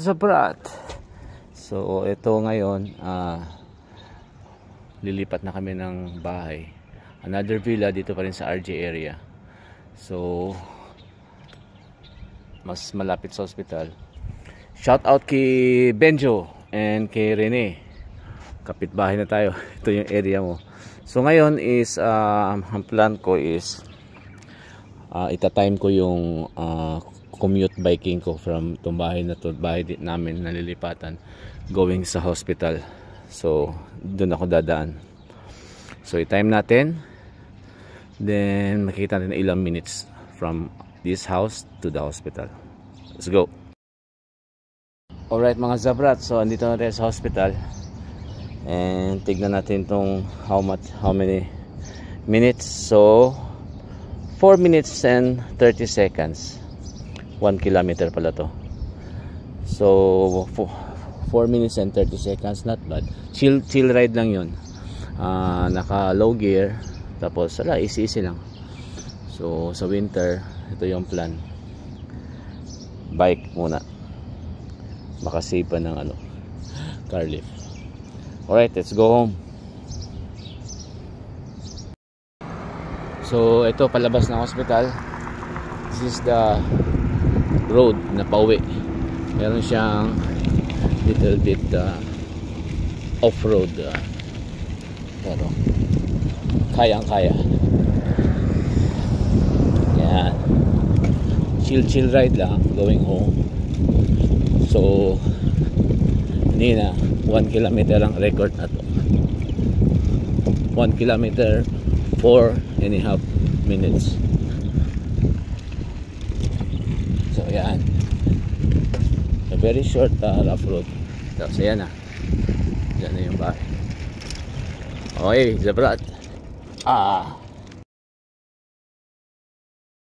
Zabrat. So ito ngayon, lilipat na kami ng bahay. Another villa dito pa rin sa RJ area. So mas malapit sa hospital. Shout out kay Benjo and kay Rene. Kapitbahay na tayo. Ito yung area mo. So ngayon is ang plan ko is ita-time ko yung commute biking ko from itong bahay na to, bahay namin nalilipatan, going sa hospital. So doon ako dadaan. So i-time natin, then makikita natin ilang minutes from this house to the hospital. Let's go. Alright mga Zabrat, so andito na tayo sa hospital. And tignan natin tong how many minutes. So 4 minutes and 30 seconds. 1 kilometer pala to. So 4 minutes and 30 seconds, not bad. Chill ride lang yun. Naka low gear. Tapos wala, easy lang. So sa winter, ito yung plan. Bike muna. Baka save pa ng car lift. Alright, let's go home. So ito palabas ng hospital. This is the road na pauwi. Meron siyang little bit off-road, pero kayang-kaya. Yan. Chill ride lang going home. So kanina 1 kilometer ang record na to. 1 kilometer 4.5 minutes. So yan, a very short rough road. Tapos yan na, dyan na yung bahay. Okay, Zabrat.